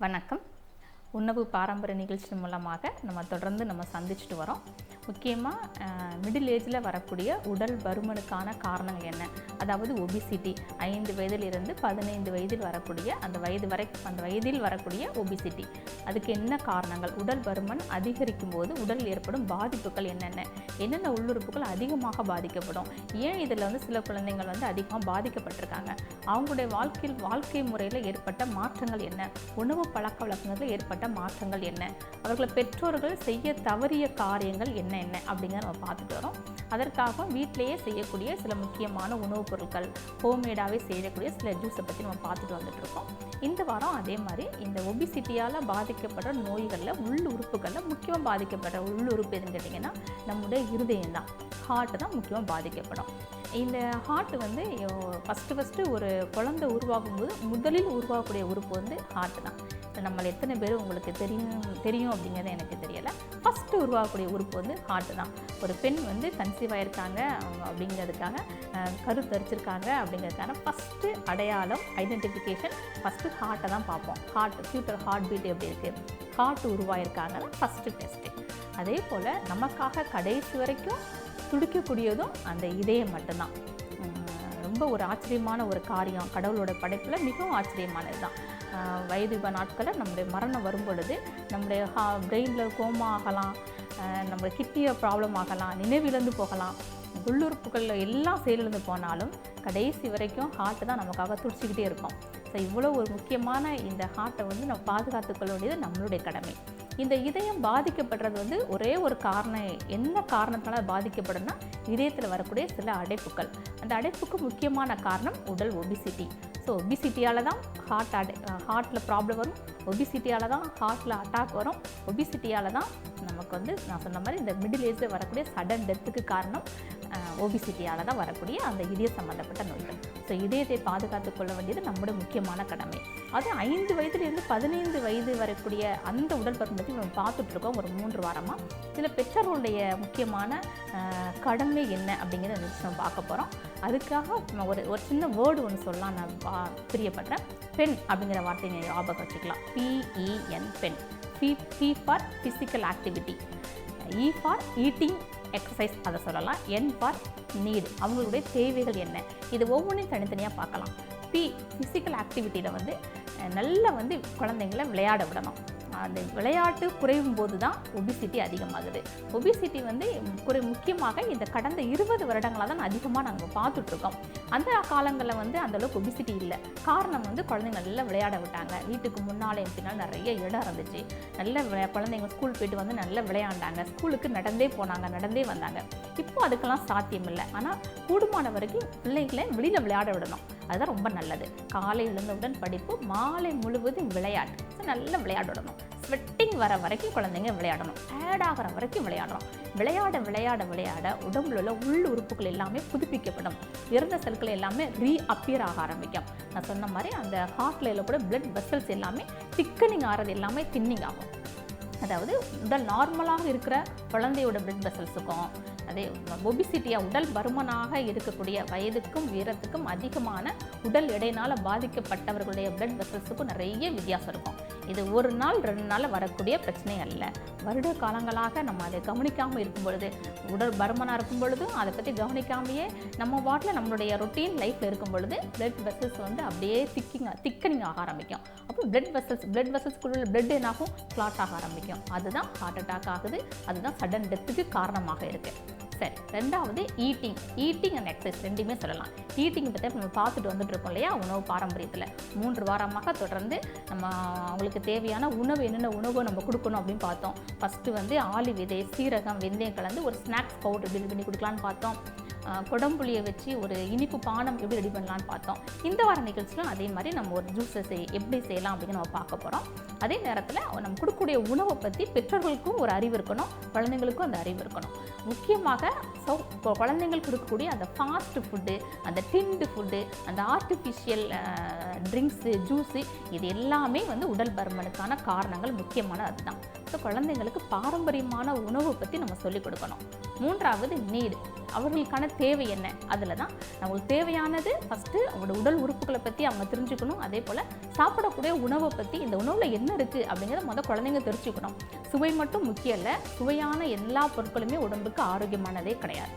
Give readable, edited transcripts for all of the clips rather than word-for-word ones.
வணக்கம். உணவு பாரம்பரிய நிகழ்ச்சி மூலமாக நம்ம தொடர்ந்து சந்திச்சுட்டு வரோம். முக்கியமாக மிடில் ஏஜில் வரக்கூடிய உடல் பருமனுக்கான காரணங்கள் என்ன, அதாவது ஒபிசிட்டி 5 வயதிலிருந்து 15 வயதில் வரக்கூடிய அந்த வயதில் வரக்கூடிய ஒபிசிட்டி, அதுக்கு என்ன காரணங்கள், உடல் பருமன் அதிகரிக்கும் போது உடலில் ஏற்படும் பாதிப்புகள் என்னென்ன உள்ளுறுப்புகள் அதிகமாக பாதிக்கப்படும், ஏன் இதில் சில குழந்தைகள் அதிகமாக பாதிக்கப்பட்டிருக்காங்க, அவங்களுடைய வாழ்க்கை முறையில் ஏற்பட்ட மாற்றங்கள் என்ன, உணவு பழக்க வழக்கங்களில் ஏற்பட்ட மாற்றங்கள் என்ன, அவர்கள் பெற்றோர்கள் செய்ய தவறிய காரியங்கள் என்ன அப்படிங்கிறத நம்ம பார்த்துட்டு வரோம். அதற்காக வீட்டிலேயே செய்யக்கூடிய சில முக்கியமான உணவுப் பொருட்கள், ஹோம்மேடாகவே செய்யக்கூடிய சில ஜூஸை பற்றி நம்ம பார்த்துட்டு வந்துட்டு இருக்கோம். இந்த வாரம் அதே மாதிரி இந்த ஒபிசிட்டியால் பாதிக்கப்படுற நோய்களில் உள்ளுறுப்புகளில் முக்கியமாக பாதிக்கப்படுற உள்ளுறுப்பு எதுன்னு கேட்டிங்கன்னா நம்முடைய இருதயம் தான், ஹார்ட் தான் முக்கியமாக பாதிக்கப்படும். இந்த ஹார்ட் ஃபஸ்ட்டு ஒரு குழந்தை உருவாகும்போது முதலில் உருவாகக்கூடிய உறுப்பு ஹார்ட் தான். நம்மளை எத்தனை பேர் உங்களுக்கு தெரியும் அப்படிங்கிறது எனக்கு தெரியலை. ஃபஸ்ட்டு உருவாகக்கூடிய உறுப்பு ஹார்ட் தான். ஒரு பெண் கன்சீவ் ஆகிருக்காங்க அப்படிங்கிறதுக்காக, கருத்தரிச்சிருக்காங்க அப்படிங்கிறதுக்கான ஃபஸ்ட்டு அடையாளம், ஐடென்டிஃபிகேஷன் ஃபஸ்ட்டு ஹார்ட்டை தான் பார்ப்போம். ஃபியூச்சர் ஹார்ட் பீட் எப்படி இருக்குது, ஹார்ட் உருவாயிருக்காங்க தான் ஃபஸ்ட்டு டெஸ்ட்டு. அதே போல் நமக்காக கடைசி வரைக்கும் துடிக்கக்கூடியதும் அந்த இதயம் மட்டும்தான். ரொம்ப ஒரு ஆச்சரியமான ஒரு காரியம், கடவுளோட படைப்பில் மிகவும் ஆச்சரியமானது தான். வயது நாட்களில் நம்முடைய மரணம் வரும் பொழுது நம்முடைய பிரெயினில் கோமா ஆகலாம், நம்முடைய கிட்னியில் ப்ராப்ளம் ஆகலாம், நினைவிழந்து போகலாம், உள்ளுறுப்புகளில் எல்லாம் செயலிழந்து போனாலும் கடைசி வரைக்கும் ஹார்ட்டு தான் நமக்காக துடிச்சிக்கிட்டே இருக்கும். ஸோ இவ்வளோ ஒரு முக்கியமான இந்த ஹார்ட்டை நம்ம பாதுகாத்துக்கொள்ள வேண்டியது நம்மளுடைய கடமை. இந்த இதயம் பாதிக்கப்படுறது ஒரே ஒரு காரணம், என்ன காரணத்தினால பாதிக்கப்படும்னா இதயத்தில் வரக்கூடிய சில அடைப்புகள். அந்த அடைப்புக்கு முக்கியமான காரணம் உடல் ஒபிசிட்டி. ஸோ ஒபிசிட்டியால் தான் ஹார்ட்டில் ப்ராப்ளம் வரும், ஒபிசிட்டியால் தான் ஹார்ட்டில் அட்டாக் வரும், ஒபிசிட்டியால் தான் நமக்கு நான் சொன்ன மாதிரி இந்த மிடில் ஏஜில் வரக்கூடிய சடன் டெத்துக்கு காரணம் ஒபிசிட்டியால் தான் வரக்கூடிய அந்த இதய சம்மந்தப்பட்ட நோய்கள். ஸோ இதயத்தை பாதுகாத்து கொள்ள வேண்டியது நம்முடைய முக்கியமான கடமை. அது 5 வயதிலிருந்து 15 வயது வரக்கூடிய அந்த உடல் பருமன் பற்றி நம்ம பார்த்துட்ருக்கோம் ஒரு 3 வாரமாக. இதில் பெற்றோர்களுடைய முக்கியமான கடமை என்ன அப்படிங்கிறத நம்ம பார்க்க போகிறோம். அதுக்காக ஒரு சின்ன வேர்டு ஒன்று சொல்லலாம் நான் பிரியப்படுறேன். பென் அப்படிங்கிற வார்த்தையை ஞாபகம் வச்சுக்கலாம். PEN, pen. P for physical activity, E for eating exercise, அதை சொல்லலாம். N ஃபார் நீட், அவங்களுடைய தேவைகள் என்ன, இது ஒவ்வொன்றையும் தனித்தனியாக பார்க்கலாம். ஃபிசிக்கல் ஆக்டிவிட்டியில் நல்லா குழந்தைங்களை விளையாட விடணும். அந்த விளையாட்டு குறையும் போது தான் ஒபிசிட்டி அதிகமாகுது. ஒபிசிட்டி முக்கியமாக இந்த கடந்த 20 வருடங்களாக தான் அதிகமாக நாங்கள் பார்த்துட்ருக்கோம். அந்த காலங்களில் அந்தளவுக்கு ஒபிசிட்டி இல்லை. காரணம் குழந்தைங்க நல்லா விளையாட விட்டாங்க. வீட்டுக்கு முன்னாலே பின்னால் நிறைய இடம் இருந்துச்சு. நல்ல குழந்தைங்க ஸ்கூல் போய்ட்டு நல்லா விளையாண்டாங்க, ஸ்கூலுக்கு நடந்தே போனாங்க, நடந்தே வந்தாங்க. இப்போ அதுக்கெல்லாம் சாத்தியம் இல்லை. ஆனால் கூடுமான வரைக்கும் பிள்ளைகளை வெளியில் விளையாட விடணும், அதுதான் ரொம்ப நல்லது. காலை எழுந்தவுடன் படிப்பு, மாலை முழுவதும் விளையாட்டு. நல்லா விளையாடணும். ஸ்வெட்டிங் வர வரைக்கும் குழந்தைங்க விளையாடணும், டயர்டாகிற வரைக்கும் விளையாடணும். விளையாட உடம்புல உள்ள உள் உறுப்புகள் எல்லாமே புதுப்பிக்கப்படும், இறந்த செல்கள் எல்லாமே ரீஅப்பியர் ஆக ஆரம்பிக்கும். நான் சொன்ன மாதிரி அந்த ஹார்ட்ல கூட பிளட் வெசல்ஸ் எல்லாமே திக்கனிங் ஆகிறது எல்லாமே தின்னிங் ஆகும். அதாவது உடல் நார்மலாக இருக்கிற குழந்தையோட பிளட் வெசல்ஸுக்கும் அதே ஒபிசிட்டியாக உடல் பருமனாக இருக்கக்கூடிய வயதுக்கும் உயரத்துக்கும் அதிகமான உடல் எடையினால் பாதிக்கப்பட்டவர்களுடைய பிளட் வெசல்ஸுக்கும் நிறைய வித்தியாசம் இருக்கும். இது ஒரு நாள் 2 நாள் வரக்கூடிய பிரச்சனை அல்ல. வருட காலங்களாக நம்ம அதை கவனிக்காமல் இருக்கும் பொழுது, உடல் பருமனாக இருக்கும் பொழுதும் அதை பற்றி கவனிக்காமையே நம்ம வாட்டில் நம்மளுடைய ரொட்டீன் லைஃப்பில் இருக்கும் பொழுது பிளட் வெசல்ஸ் அப்படியே திக்கனிங் ஆக ஆரம்பிக்கும். அப்போ பிளட் வெசல்ஸ்க்குள்ள பிளட் என்னாகும், கிளாட் ஆக ஆரம்பிக்கும். அதுதான் ஹார்ட் அட்டாக் ஆகுது, அதுதான் சடன் டெத்துக்கு காரணமாக இருக்குது. சரி, ரெண்டாவது ஈட்டிங் அண்ட் எக்ஸசைஸ் ரெண்டுமே சொல்லலாம். ஈட்டிங் பற்றி நம்ம பார்த்துட்டு வந்துட்டு இருக்கோம் இல்லையா, உணவு பாரம்பரியத்தில் 3 வாரமாக தொடர்ந்து நம்ம அவங்களுக்கு தேவையான உணவு என்னென்ன உணவு நம்ம கொடுக்கணும் அப்படின்னு பார்த்தோம். ஃபஸ்ட்டு ஆளி விதை, சீரகம், வெந்தயம் கலந்து ஒரு ஸ்நாக்ஸ் பவுடர் பில் பண்ணி கொடுக்கலான்னு பார்த்தோம். கொடம்புளியை வச்சு ஒரு இனிப்பு பானம் எப்படி ரெடி பண்ணலான்னு பார்த்தோம். இந்த வார நிகழ்ச்சியிலும் அதே மாதிரி நம்ம ஒரு ஜூஸை எப்படி செய்யலாம் அப்படின்னு நம்ம பார்க்க போகிறோம். அதே நேரத்தில் நம்ம கொடுக்கக்கூடிய உணவை பற்றி பெற்றோர்களுக்கும் ஒரு அறிவு இருக்கணும், குழந்தைங்களுக்கும் அந்த அறிவு இருக்கணும். முக்கியமாக குழந்தைங்களுக்கு கொடுக்கக்கூடிய அந்த ஃபாஸ்ட் ஃபுட்டு, அந்த டின்டு ஃபுட்டு, அந்த ஆர்டிஃபிஷியல் ட்ரிங்க்ஸு, ஜூஸு, இது எல்லாமே உடல் பருமனுக்கான காரணங்கள் முக்கியமான அதுதான். ஸோ குழந்தைங்களுக்கு பாரம்பரியமான உணவை பற்றி நம்ம சொல்லிக் கொடுக்கணும். மூன்றாவது நீடு, அவர்களுக்கான தேவை என்ன, அதில் தான் அவங்களுக்கு தேவையானது ஃபஸ்ட்டு அவங்களோட உடல் உறுப்புகளை பற்றி அவங்க தெரிஞ்சுக்கணும். அதே போல் சாப்பிடக்கூடிய உணவை பற்றி, இந்த உணவில் என்ன இருக்குது அப்படிங்கிறத குழந்தைங்க தெரிஞ்சுக்கணும். சுவை மட்டும் முக்கியம் இல்லை, சுவையான எல்லா பொருட்களுமே உடம்புக்கு ஆரோக்கியமானதே கிடையாது.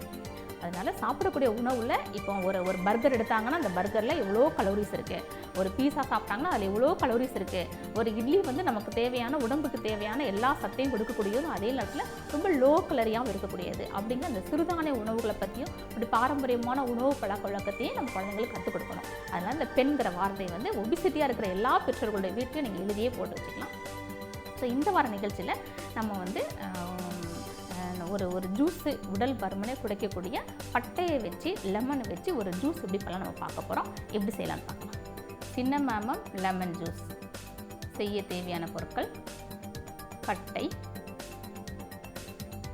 அதனால் சாப்பிடக்கூடிய உணவில் இப்போ ஒரு பர்கர் எடுத்தாங்கன்னா அந்த பர்கரில் எவ்வளோ கலோரிஸ் இருக்குது, ஒரு பீஸா சாப்பிட்டாங்கன்னா அதில் எவ்வளோ கலோரிஸ் இருக்குது, ஒரு இட்லி வந்து நமக்கு தேவையான உடம்புக்கு தேவையான எல்லா சத்தையும் கொடுக்கக்கூடியதும் அதே நேரத்தில் ரொம்ப லோ கலரியாகவும் இருக்கக்கூடியது. அப்படிங்கிற அந்த சிறுதானிய உணவுகளை பற்றியும் இப்படி பாரம்பரியமான உணவு பழக்க வழக்கத்தையும் நம்ம குழந்தைங்களுக்கு கற்றுக் கொடுக்கணும். அதனால் இந்த பெண்கிற வார்த்தை வந்து ஒபிசிட்டியாக இருக்கிற எல்லா பெற்றோர்களுடைய வீட்டையும் நீங்கள் எழுதியே போட்டு வச்சுக்கலாம். ஸோ இந்த வார நிகழ்ச்சியில் நம்ம வந்து ஒரு ஜூஸு, உடல் பருமனை குறைக்கக்கூடிய பட்டையை வச்சு லெமனை வச்சு ஒரு ஜூஸ் எப்படி பண்ணலாம் நம்ம பார்க்க போகிறோம். எப்படி செய்யலாம்னு பார்க்கலாம். சின்னமாமம் லெமன் ஜூஸ் செய்ய தேவையான பொருட்கள்: பட்டை,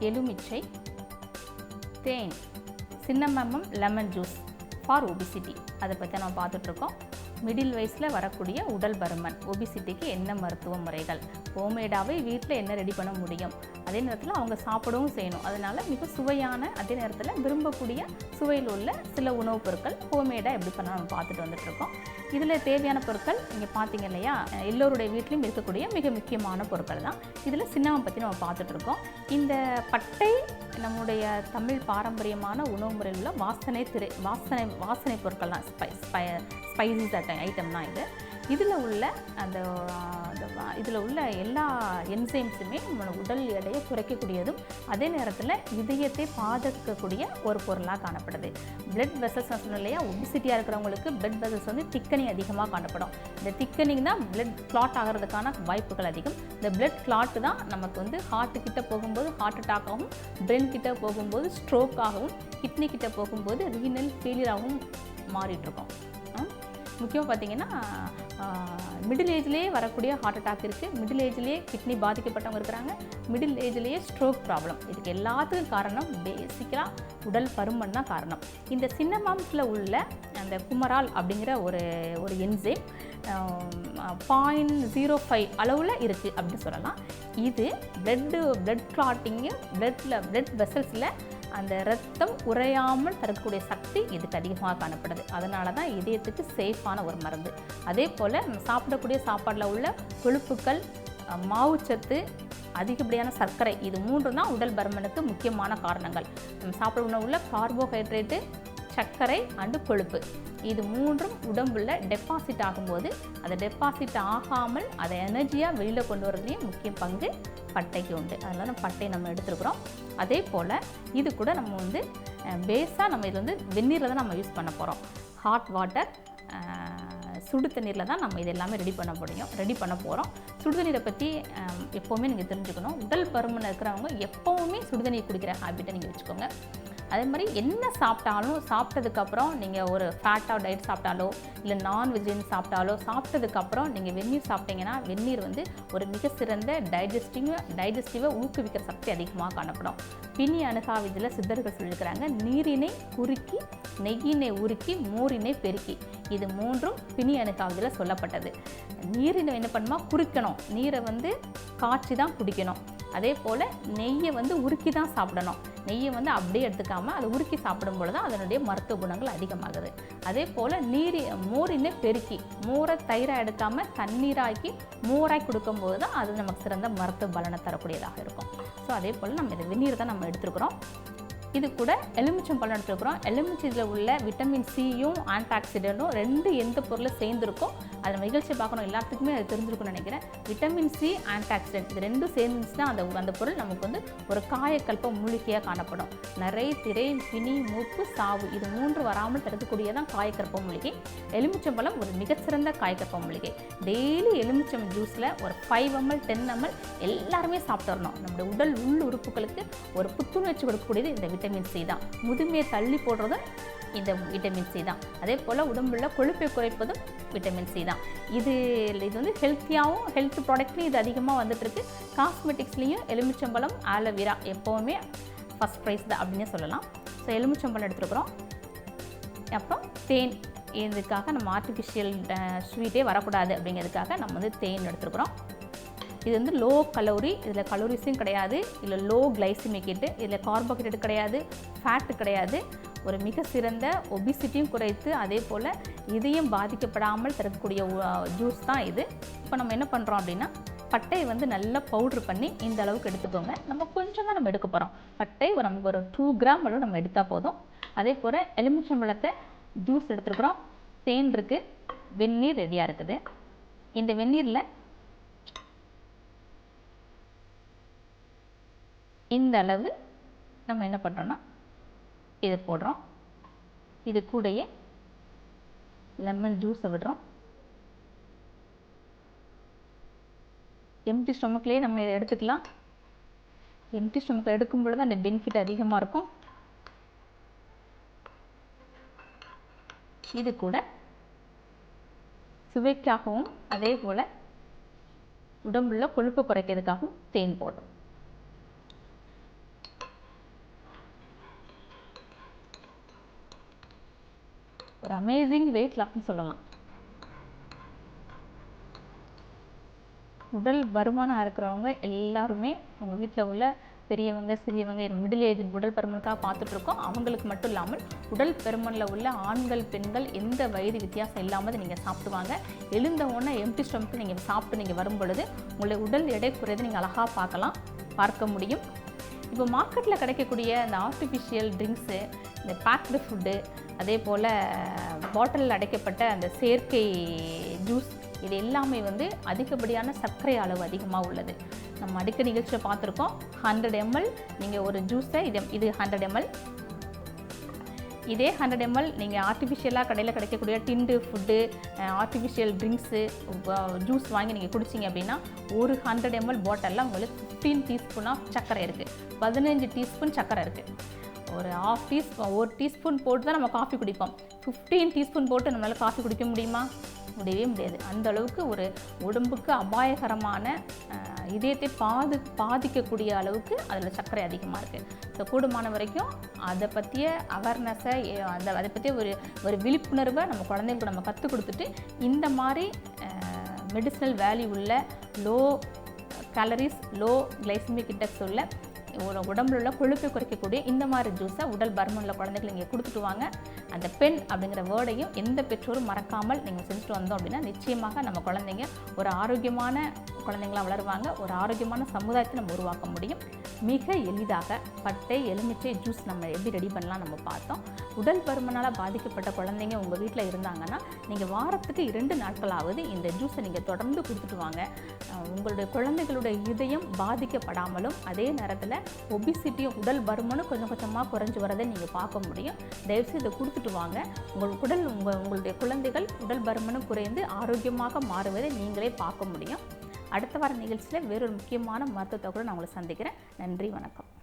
எலுமிச்சை, தேன். சின்னமாமம் லெமன் ஜூஸ் ஃபார் ஒபிசிட்டி, அதை பற்றி நம்ம பார்த்துட்ருக்கோம். மிடில் வயசில் வரக்கூடிய உடல் பருமன், ஒபிசிட்டிக்கு என்ன மருத்துவ முறைகள், ஹோம்மேடாகவே வீட்டில் என்ன ரெடி பண்ண முடியும், அதே நேரத்தில் அவங்க சாப்பிடவும் செய்யணும். அதனால் மிக சுவையான, அதே நேரத்தில் விரும்பக்கூடிய சுவையில் உள்ள சில உணவுப் பொருட்கள் ஹோம்மேடாக எப்படி பண்ண நம்ம பார்த்துட்டு வந்துட்டுருக்கோம். இதில் தேவையான பொருட்கள் நீங்கள் பார்த்தீங்க இல்லையா, எல்லோருடைய வீட்லேயும் இருக்கக்கூடிய மிக முக்கியமான பொருட்கள் தான். இதில் சின்னவம் பற்றி நம்ம பார்த்துட்ருக்கோம். இந்த பட்டை நம்முடைய தமிழ் பாரம்பரியமான உணவு முறையில் உள்ள வாசனை பொருட்கள் தான், ஸ்பைசஸ் ஐட்டம் தான் இது. இதில் உள்ள எல்லா என்சைம்ஸுமே நம்மளோட உடல் எடையை குறைக்கக்கூடியதும் அதே நேரத்தில் இதயத்தை பாதுகாக்கக்கூடிய ஒரு பொருளாக காணப்படுது. பிளட் வெசல்ஸ் சொன்னோம் இல்லையா, ஒபிசிட்டியாக இருக்கிறவங்களுக்கு பிளட் வெசல்ஸ் வந்து திக்கனிங் அதிகமாக காணப்படும். இந்த திக்கனிங் தான் பிளட் கிளாட் ஆகிறதுக்கான வாய்ப்புகள் அதிகம். இந்த பிளட் கிளாட் தான் நமக்கு வந்து ஹார்ட்டு கிட்ட போகும்போது ஹார்ட் அட்டாக் ஆகும், பிரெயின் கிட்ட போகும்போது ஸ்ட்ரோக் ஆகவும், கிட்னி கிட்ட போகும்போது ரீனல் ஃபெயிலியராகவும் மாறிட்டுருக்கோம். முக்கியமாக பார்த்திங்கன்னா மிடில் ஏஜ்லேயே வரக்கூடிய ஹார்ட் அட்டாக் இருக்குது, மிடில் ஏஜ்லேயே கிட்னி பாதிக்கப்பட்டவங்க இருக்கிறாங்க, மிடில் ஏஜ்லேயே ஸ்ட்ரோக் ப்ராப்ளம். இதுக்கு எல்லாத்துக்கும் காரணம் பேசிக்கலாக உடல் பருமன் தான் காரணம். இந்த சின்னமாம்ஸில் உள்ள அந்த குமரால் அப்படிங்கிற ஒரு என்சைம் 0.05 அளவில் இருக்குது அப்படின்னு சொல்லலாம். இது பிளட் கிளாட்டிங்கு, பிளட் வெசல்ஸில் அந்த ரத்தம் உறையாமல் தரக்கூடிய சக்தி இதுக்கு அதிகமாக காணப்படுது. அதனால தான் இதயத்துக்கு சேஃபான ஒரு மருந்து. அதே போல் நம்ம சாப்பிடக்கூடிய சாப்பாட்டில் உள்ள கொழுப்புக்கள், மாவுச்சத்து, அதிகப்படியான சர்க்கரை, இது 3 தான் உடல் பருமனுக்கு முக்கியமான காரணங்கள். நம்ம சாப்பிட உணவுள்ள கார்போஹைட்ரேட்டு, சர்க்கரை அண்டு கொழுப்பு, இது 3ம் உடம்புல டெபாசிட் ஆகும்போது அதை டெபாசிட் ஆகாமல் அதை எனர்ஜியாக வெளியில் கொண்டு வரதுலேயும் முக்கிய பங்கு பட்டைக்கு உண்டு. அதனால் நம்ம பட்டை நம்ம எடுத்துருக்குறோம். அதே போல் இது கூட நம்ம வந்து பேஸாக நம்ம இது வந்து வெந்நீரில் தான் நம்ம யூஸ் பண்ண போகிறோம். ஹாட் வாட்டர், சுடு தண்ணீரில் தான் நம்ம இது எல்லாமே ரெடி பண்ண போகிறோம். சுடுதண்ணீரை பற்றி எப்போவுமே நீங்கள் தெரிஞ்சுக்கணும். உடல் பருமன் இருக்கிறவங்க எப்போவுமே சுடுதண்ணீர் குடிக்கிற ஹேபிட்டை நீங்கள் வச்சுக்கோங்க. அதே மாதிரி என்ன சாப்பிட்டாலும் சாப்பிட்டதுக்கப்புறம் நீங்கள் ஒரு ஃபேட்டாக டயட் சாப்பிட்டாலோ இல்லை நான்வெஜ்ஜின்னு சாப்பிட்டதுக்கப்புறம் நீங்கள் வெந்நீர் சாப்பிட்டீங்கன்னா வெந்நீர் வந்து ஒரு மிக சிறந்த டைஜஸ்டிவை ஊக்குவிக்கிற சக்தி அதிகமாக காணப்படும். பிணி அணுகாவிதில் சித்தர்கள் சொல்லியிருக்கிறாங்க, நீரினை குறுக்கி, நெய்யினை உருக்கி, மோரினை பெருக்கி, இது 3ம் பிணி அணுகாவிதில் சொல்லப்பட்டது. நீரினை என்ன பண்ணுமா, குறுக்கணும், நீரை வந்து காய்ச்சி தான் குடிக்கணும். அதே போல் நெய்யை வந்து உருக்கி தான் சாப்பிடணும். நெய்யை வந்து அப்படியே எடுத்துக்காமல் அதை உருக்கி சாப்பிடும் பொழுது தான் அதனுடைய மருத்துவ குணங்கள் அதிகமாகுது. அதே போல் மோரினை பெருக்கி, மோரை தயிராக எடுக்காமல் தண்ணீராக்கி மோராய் கொடுக்கும்போது தான் அது நமக்கு சிறந்த மருத்துவ பலனை தரக்கூடியதாக இருக்கும். ஸோ அதே போல் நம்ம இதை வெந்நீர் தான் நம்ம எடுத்துருக்குறோம். இது கூட எலுமிச்சம் பழம் எடுத்துருக்குறோம். எலுமிச்சத்தில் உள்ள விட்டமின் சியும் ஆன்டாக்சிடென்ட்டும் 2 எந்த பொருளில் சேர்ந்துருக்கோ அதை நிகழ்ச்சி பார்க்கணும், எல்லாத்துக்குமே அது தெரிஞ்சிருக்குன்னு நினைக்கிறேன். விட்டமின் சி, ஆன்டாக்சிடென்ட், இது 2 சேர்ந்துச்சுன்னா அந்த பொருள் நமக்கு வந்து ஒரு காயக்கல்ப மூலிகையாக காணப்படும். நிறை, திரை, பிணி, மூப்பு, சாவு, இது 3 வராமல் தடுக்கக்கூடியதான் காயக்கற்ப மூலிகை. எலுமிச்சம்பழம் ஒரு மிகச்சிறந்த காயக்கற்ப மூலிகை. டெய்லி எலுமிச்சம் ஜூஸில் ஒரு 5 ml 10 ml எல்லாருமே சாப்பிட்டு வரணும். நம்முடைய உடல் உள் உறுப்புகளுக்கு ஒரு புத்துணர்ச்சி கொடுக்கக்கூடியது இந்த விட்டமின் சி தான். முதுமையை தள்ளி போடுறது இந்த விட்டமின் சி தான். அதே போல் உடம்புல கொழுப்பை குறைப்பதும் விட்டமின் சி தான். இது வந்து ஹெல்த்தியாகவும், ஹெல்த் ப்ராடக்ட்லேயும் இது அதிகமாக வந்துட்டுருக்கு. காஸ்மெட்டிக்ஸ்லேயும் எலுமிச்சம்பழம், ஆலோவேரா எப்போவுமே ஃபஸ்ட் ப்ரைஸ் தான் அப்படின்னே சொல்லலாம். ஸோ எலுமிச்சம்பழம் எடுத்துருக்குறோம். அப்புறம் தேன், இதுக்காக நம்ம ஆர்டிஃபிஷியல் ஸ்வீட்டே வரக்கூடாது அப்படிங்கிறதுக்காக நம்ம வந்து தேன் எடுத்துருக்குறோம். இது வந்து லோ கலோரி, இதில் கலோரிஸும் கிடையாது, இல்லை லோ கிளைசிமிக் இட்டு, இதில் கார்போஹைட்ரேட் கிடையாது, ஃபேட்டு கிடையாது. ஒரு மிக சிறந்த ஒபிசிட்டியும் குறைத்து அதே போல் இதயம் பாதிக்கப்படாமல் தரக்கூடிய ஜூஸ் தான் இது. இப்போ நம்ம என்ன பண்ணுறோம் அப்படின்னா, பட்டையை வந்து நல்லா பவுட்ரு பண்ணி இந்த அளவுக்கு எடுத்துக்கோங்க. நம்ம கொஞ்சம் தான் நம்ம எடுக்க போகிறோம். பட்டை நமக்கு ஒரு 2 கிராம் அளவு நம்ம எடுத்தால் போதும். அதே போல் எலுமிச்சம்பழத்தை ஜூஸ் எடுத்துருக்குறோம், தேன் இருக்குது, வெந்நீர் ரெடியாக இருக்குது. இந்த வெந்நீரில் இந்த அளவு நம்ம என்ன பண்ணுறோன்னா இதை போடுறோம். இது கூடயே லெமன் ஜூஸை விடுறோம். எம்டி ஸ்டொமக்லேயே நம்ம இதை எடுத்துக்கலாம். எம்டி ஸ்டொமக்கில் எடுக்கும் பொழுது அந்த பெனிஃபிட் அதிகமாக இருக்கும். இது கூட சுவைக்காகவும் அதே போல் உடம்புல கொழுப்பு குறைக்கிறதுக்காகவும் தேன் போடும். ஒரு அமேசிங் வெயிட் லாஸ்ன்னு சொல்லலாம். உடல் பருமனாக இருக்கிறவங்க எல்லாருமே உங்கள் வீட்டில் உள்ள பெரியவங்க சிறியவங்க மிடில் ஏஜ் உடல் பருமனுக்காக பார்த்துட்ருக்கோம். அவங்களுக்கு மட்டும் இல்லாமல் உடல் பருமனில் உள்ள ஆண்கள் பெண்கள் எந்த வயது வித்தியாசம் இல்லாமல் நீங்கள் சாப்பிடுவாங்க. எழுந்த உடனே எம்டி ஸ்டொமக்கு நீங்கள் சாப்பிட்டு நீங்கள் வரும் பொழுது உங்களுடைய உடல் எடை குறைந்து நீங்கள் அழகாக பார்க்க முடியும். இப்போ மார்க்கெட்டில் கிடைக்கக்கூடிய இந்த ஆர்டிஃபிஷியல் ட்ரிங்க்ஸு, இந்த பேக்டு ஃபுட்டு, அதே போல் பாட்டிலில் அடைக்கப்பட்ட அந்த செயற்கை ஜூஸ், இது எல்லாமே வந்து அதிகப்படியான சர்க்கரை அளவு அதிகமாக உள்ளது. நம்ம அடிக்க நிகழ்ச்சியில் பார்த்துருக்கோம். 100 ml நீங்கள் ஒரு ஜூஸை இது 100 ml. இதே 100 ml நீங்கள் ஆர்டிஃபிஷியலாக கடையில் கிடைக்கக்கூடிய டிண்டு ஃபுட்டு, ஆர்டிஃபிஷியல் ட்ரிங்க்ஸு, ஜூஸ் வாங்கி நீங்கள் குடிச்சிங்க அப்படின்னா ஒரு 100 ml பாட்டிலில் உங்களுக்கு 15 டீஸ்பூன் ஆஃப் சர்க்கரை இருக்குது, 15 டீஸ்பூன் சர்க்கரை இருக்குது. ஒரு டீஸ்பூன் போட்டு தான் நம்ம காஃபி குடிப்போம். 15 டீஸ்பூன் போட்டு நம்மளால் காஃபி குடிக்க முடியுமா? முடியவே முடியாது. அந்த அளவுக்கு ஒரு உடம்புக்கு அபாயகரமான இதயத்தை பாதிக்கக்கூடிய அளவுக்கு அதில் சர்க்கரை அதிகமாக இருக்குது. ஸோ கூடுமான வரைக்கும் அதை பற்றிய அவேர்னஸை, அதை பற்றிய ஒரு விழிப்புணர்வை நம்ம குழந்தைங்களுக்கு நம்ம கற்றுக் கொடுத்துட்டு இந்த மாதிரி மெடிசினல் வேல்யூ உள்ள low calories, low glycaemic index உள்ள உடம்புல உள்ள கொழுப்பை குறைக்கக்கூடிய இந்த மாதிரி ஜூஸை உடல் பருமனில் குழந்தைகள் நீங்கள் கொடுத்துட்டு வாங்க. அந்த பெண் அப்படிங்கிற வேர்டையும் எந்த பெற்றோரும் மறக்காமல் நீங்கள் செஞ்சுட்டு வந்தோம் அப்படின்னா நிச்சயமாக நம்ம குழந்தைங்க ஒரு ஆரோக்கியமான குழந்தைங்களாக வளருவாங்க. ஒரு ஆரோக்கியமான சமுதாயத்தை நம்ம உருவாக்க முடியும். மிக எளிதாக பட்டை எலுமிச்சை ஜூஸ் நம்ம எப்படி ரெடி பண்ணலாம் நம்ம பார்த்தோம். உடல் பருமனால் பாதிக்கப்பட்ட குழந்தைங்க உங்கள் வீட்டில் இருந்தாங்கன்னா நீங்கள் வாரத்துக்கு 2 நாட்களாவது இந்த ஜூஸை நீங்கள் தொடர்ந்து கொடுத்துட்டு வாங்க. உங்களுடைய குழந்தைகளுடைய இதயம் பாதிக்கப்படாமலும் அதே நேரத்தில் ஒபிசிட்டியும் உடல் பருமனும் கொஞ்சம் கொஞ்சமாக குறைஞ்சி வரதை நீங்கள் பார்க்க முடியும். தயவுசெய்து இதை கொடுத்துட்டு வாங்க. உங்களுடைய குழந்தைகள் உடல் பருமனும் குறைந்து ஆரோக்கியமாக மாறுவதை நீங்களே பார்க்க முடியும். அடுத்த வார நிகழ்ச்சியில் வேறொரு முக்கியமான மருத்துவத்தை கூட நான் உங்களை சந்திக்கிறேன். நன்றி, வணக்கம்.